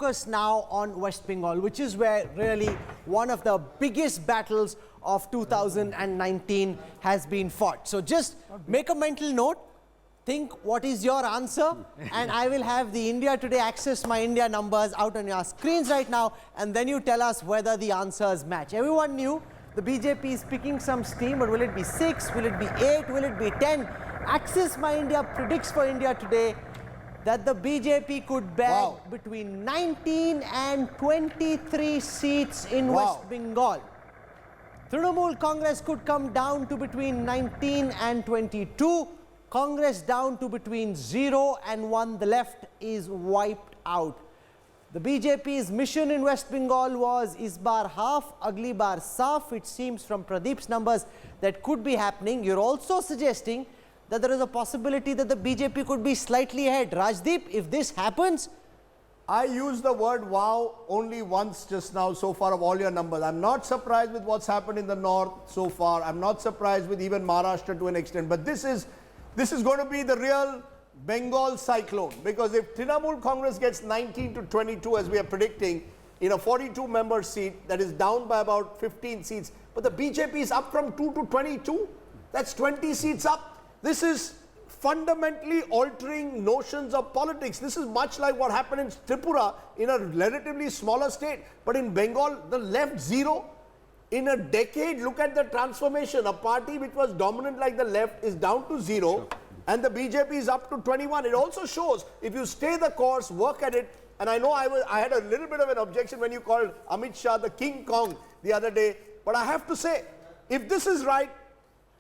focus now on West Bengal, which is where really one of the biggest battles of 2019 has been fought. So just make a mental note, think what is your answer, and I will have the India Today Access My India numbers out on your screens right now, and then you tell us whether the answers match. Everyone knew the BJP is picking some steam, but will it be 6, will it be 8, will it be 10? Access My India predicts for India Today that the BJP could bag between 19 and 23 seats in West Bengal. Trinamool Congress could come down to between 19 and 22. Congress down to between 0 and 1. The left is wiped out. The BJP's mission in West Bengal was is bar half, ugly bar saaf. It seems from Pradeep's numbers that could be happening. You're also suggesting that there is a possibility that the BJP could be slightly ahead. Rajdeep, if this happens... I used the word wow only once just now so far of all your numbers. I'm not surprised with what's happened in the north so far. I'm not surprised with even Maharashtra to an extent. But this is going to be the real Bengal cyclone. Because if Trinamool Congress gets 19 to 22 as we are predicting in a 42-member seat, that is down by about 15 seats. But the BJP is up from 2 to 22. That's 20 seats up. This is fundamentally altering notions of politics. This is much like what happened in Tripura in a relatively smaller state. But in Bengal, the left 0. In a decade, look at the transformation. A party which was dominant like the left is down to 0 and the BJP is up to 21. It also shows if you stay the course, work at it. And I know I had a little bit of an objection when you called Amit Shah the King Kong the other day. But I have to say, if this is right,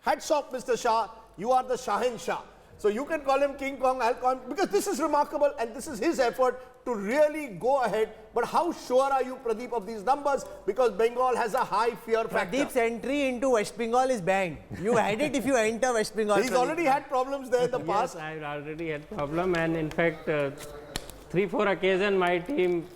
hats off Mr. Shah, you are the Shahin Shah. So you can call him King Kong, I'll call him, because this is remarkable and this is his effort to really go ahead. But how sure are you, Pradeep, of these numbers? Because Bengal has a high fear factor. Pradeep's entry into West Bengal is banned. You had it if you enter West Bengal. He's already had problems there in the past. Yes, I've already had problem, and in fact, 3-4 occasions my team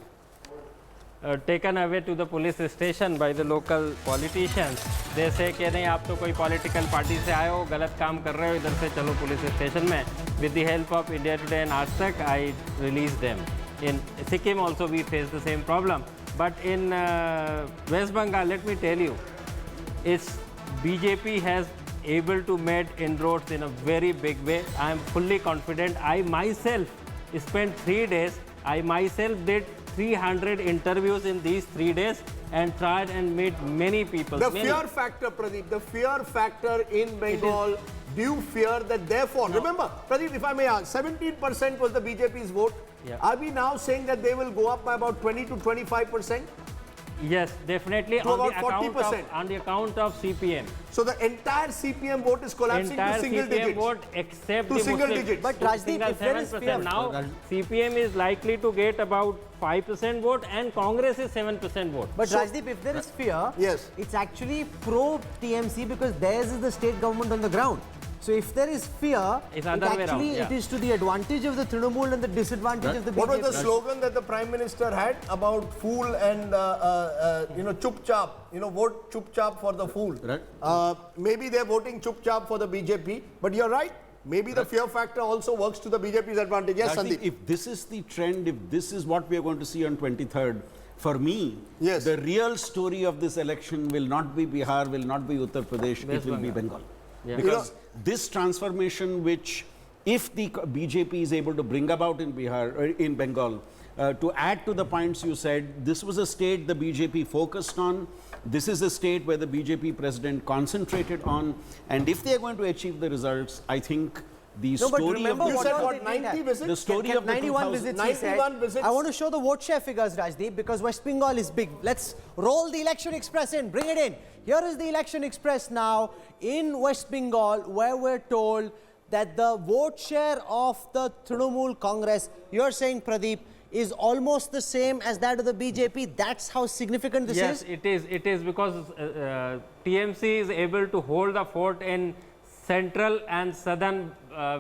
taken away to the police station by the local politicians. They say कि नहीं आप तो कोई political party से आए हो, गलत काम कर रहे हो, इधर से चलो police station में. With the help of India Today and Aaj Tak, I released them. In Sikkim also we face the same problem. But in West Bengal, let me tell you, it's BJP has able to make inroads in a very big way. I am fully confident. I myself spent 3 days. I myself did 300 interviews in these 3 days and tried and meet many people. The fear factor, Pradeep, the fear factor in Bengal, do you fear that therefore, remember, Pradeep, if I may ask, 17% was the BJP's vote. Yeah. Are we now saying that they will go up by about 20 to 25%? Yes, definitely To about 40%. On the account of CPM. So the entire CPM vote is collapsing to single CPM digits. vote except To the single Muslim. digits. But Rajdeep, if there is fear... Now, CPM is likely to get about 5% vote and Congress is 7% vote. But Rajdeep, if there is fear, yes, it's actually pro-TMC because theirs is the state government on the ground. So if there is fear, it is to the advantage of the Trinamool and the disadvantage of the BJP. What was the slogan that the Prime Minister had about fool and, chup chap, vote chup chap for the fool. Right. Maybe they're voting chup chap for the BJP, but you're right. Maybe the fear factor also works to the BJP's advantage. Yes, Sandeep. If this is the trend, if this is what we are going to see on 23rd, for me, yes, the real story of this election will not be Bihar, will not be Uttar Pradesh, it will be Bengal. Yeah. Because this transformation which, if the BJP is able to bring about in Bihar, or in Bengal, to add to the points you said, this was a state the BJP focused on. This is a state where the BJP president concentrated on. And if they are going to achieve the results, I think the story of you said what, 90 visits? The story of 91 visits, 91 visits. I want to show the vote share figures, Rajdeep, because West Bengal is big. Let's roll the Election Express in, bring it in. Here is the Election Express now in West Bengal, where we're told that the vote share of the Trinamool Congress, you're saying, Pradeep, is almost the same as that of the BJP. That's how significant this is? Yes, it is. It is because TMC is able to hold the fort in central and southern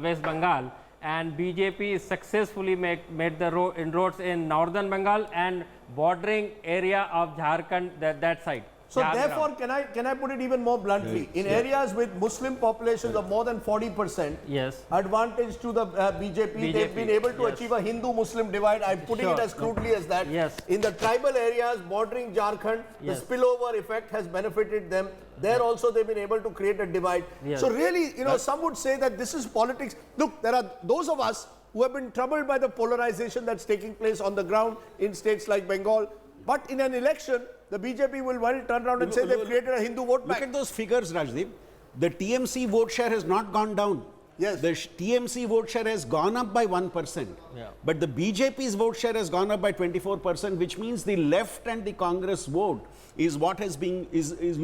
West Bengal, and BJP successfully made the inroads in northern Bengal and bordering area of Jharkhand, that side. So Yeah, therefore, can I put it even more bluntly? In areas with Muslim populations of more than 40%, Yes. advantage to the BJP, they've been able to yes. achieve a Hindu-Muslim divide. I'm putting it Sure. as crudely as that. Yes. In the tribal areas bordering Jharkhand, Yes. the spillover effect has benefited them. There also they've been able to create a divide. Yes. So really, some would say that this is politics. Look, there are those of us who have been troubled by the polarization that's taking place on the ground in states like Bengal. But in an election, the BJP will turn around and say they've created a Hindu vote Look bank. at those figures, Rajdeep. The TMC vote share has not gone down. Yes. The TMC vote share has gone up by 1%. Yeah. But the BJP's vote share has gone up by 24%, which means the left and the Congress vote is what has been,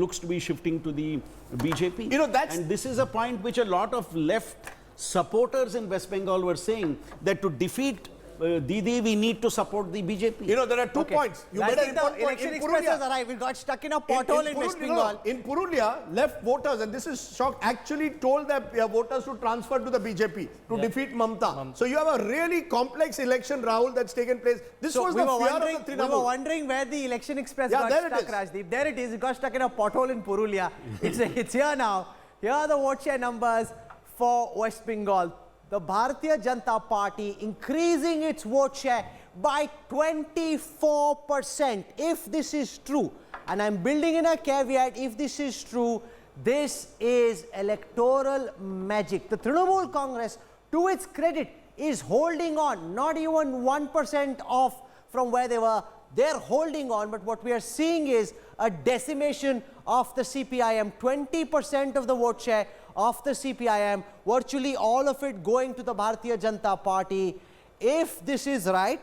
looks to be shifting to the BJP. And this is a point which a lot of left supporters in West Bengal were saying, that to defeat Didi, we need to support the BJP. There are 2 points. You made an important point. Election In express has Purulia, arrived. We got stuck in a pothole in West Bengal. In Purulia, left voters, and this is shock, actually told their voters to transfer to the BJP to defeat Mamta. So you have a really complex election, Rahul, that's taken place. This was the fear of the We were Trinamool. wondering where the election express Yeah, got there it stuck, is. Rajdeep. There it is. It got stuck in a pothole in Purulia. It's here now. Here are the vote share numbers for West Bengal. The Bharatiya Janata Party increasing its vote share by 24%. If this is true, and I'm building in a caveat, if this is true, this is electoral magic. The Trinamool Congress, to its credit, is holding on, not even 1% off from where they were. They're holding on, but what we are seeing is a decimation of the CPIM, 20% of the vote share of the CPIM, virtually all of it going to the Bharatiya Janata Party. If this is right,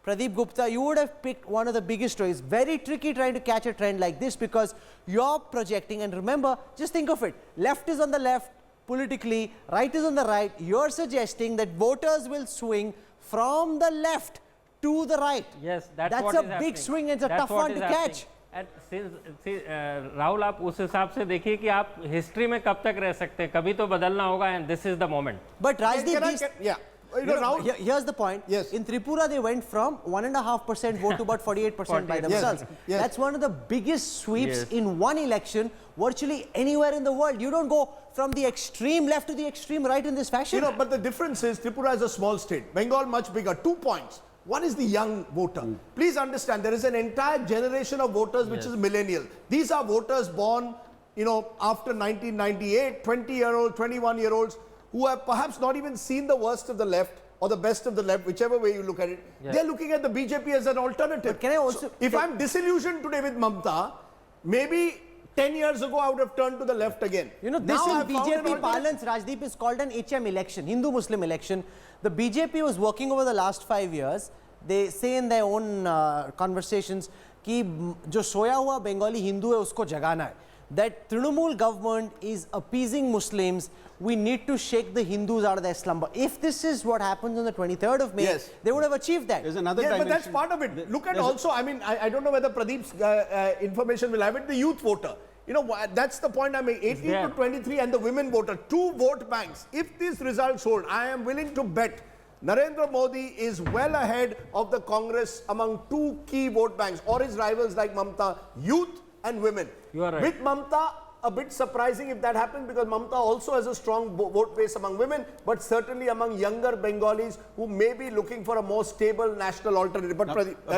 Pradeep Gupta, you would have picked one of the biggest stories. Very tricky trying to catch a trend like this because you're projecting, and remember, just think of it, left is on the left politically, right is on the right. You're suggesting that voters will swing from the left to the right. Yes, that's a what is big happening. swing and it's a That's tough what one is to happening. catch. And Rahul, आप उस हिसाब से देखिए कि आप history में कब तक रह सकते हैं, कभी तो बदलना होगा, and this is the moment. But Rajdeep, Rahul, here's the point. Yes. In Tripura, they went from 1.5% vote to about 48% by themselves. Yes. That's one of the biggest sweeps Yes. in one election, virtually anywhere in the world. You don't go from the extreme left to the extreme right in this fashion. but the difference is Tripura is a small state. Bengal much bigger. 2 points. One is the young voter. Please understand, there is an entire generation of voters which is millennial. These are voters born, after 1998, 20-year-olds, 21-year-olds, who have perhaps not even seen the worst of the left or the best of the left, whichever way you look at it. Yes. They're looking at the BJP as an alternative. But can I also- So if I'm disillusioned today with Mamta, maybe 10 years ago I would have turned to the left again. This Now in I've found an BJP alternative. parlance, Rajdeep, is called an HM election, Hindu-Muslim election. The BJP was working over the last 5 years. They say in their own conversations कि जो सोया हुआ Bengali Hindu है उसको जगाना है. That Trinamool government is appeasing Muslims. We need to shake the Hindus out of their slumber. If this is what happens on the 23rd of May, Yes. they would have achieved that. There's another Yeah, but dimension. that's part of it. Look at also, I don't know whether Pradeep's information will have it, the youth voter. That's the point I make. 18 to 23 and the women voter, 2 vote banks. If these results hold, I am willing to bet Narendra Modi is well ahead of the Congress among 2 key vote banks, or his rivals like Mamta, youth and women. You are right. With Mamta, a bit surprising if that happens, because Mamta also has a strong vote base among women, but certainly among younger Bengalis who may be looking for a more stable national alternative. But,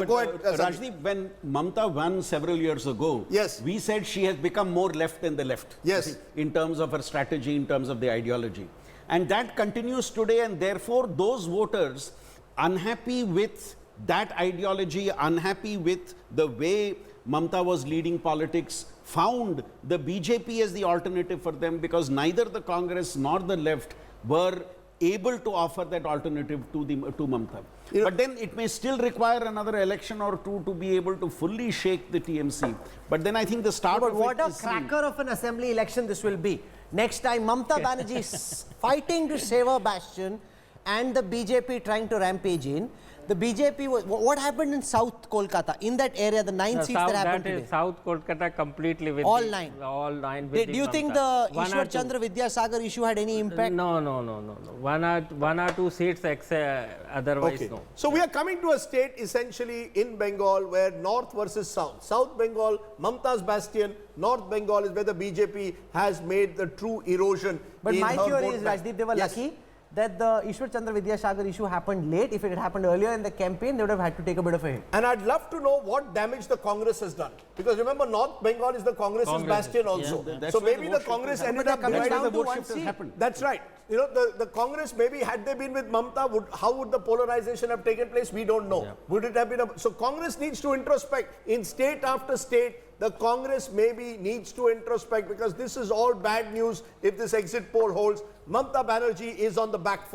go ahead. Rajdeep, when Mamta won several years ago, Yes. we said she has become more left than the left. Yes. In terms of her strategy, in terms of the ideology. And that continues today, and therefore those voters unhappy with that ideology, unhappy with the way Mamta was leading politics, found the BJP as the alternative for them, because neither the Congress nor the left were able to offer that alternative to Mamta. But then it may still require another election or 2 to be able to fully shake the TMC. But then I think the start But of what it a is seen. cracker of an assembly election this will be. Next time, Mamta Banerjee is fighting to save her bastion and the BJP trying to rampage in. the BJP was, what happened in South Kolkata, in that area, the 9 seats that happened that is today? South Kolkata completely with All the, 9. All 9 with Do you think the Ishwar Chandra Vidyasagar issue had any impact? No. One or two seats otherwise Okay. no. So we are coming to a state essentially in Bengal where North versus South. South Bengal, Mamta's bastion. North Bengal is where the BJP has made the true erosion. But in my her theory vote is, bank. Rajdeep, they were Yes. lucky that the Ishwar Chandra Vidyasagar issue happened late. If it had happened earlier in the campaign, they would have had to take a bit of a hit. And I'd love to know what damage the Congress has done. Because remember, North Bengal is the Congress's bastion also. That's So why maybe the the vote Congress shift ended happened. up But they're coming dividing down the to vote one shift has seat. happened. That's right. You know, the Congress maybe had they been with Mamta, how would the polarization have taken place? We don't know. Would it have been so Congress needs to introspect in state after state. The Congress maybe needs to introspect because this is all bad news if this exit poll holds. Mamta Banerjee is on the back foot.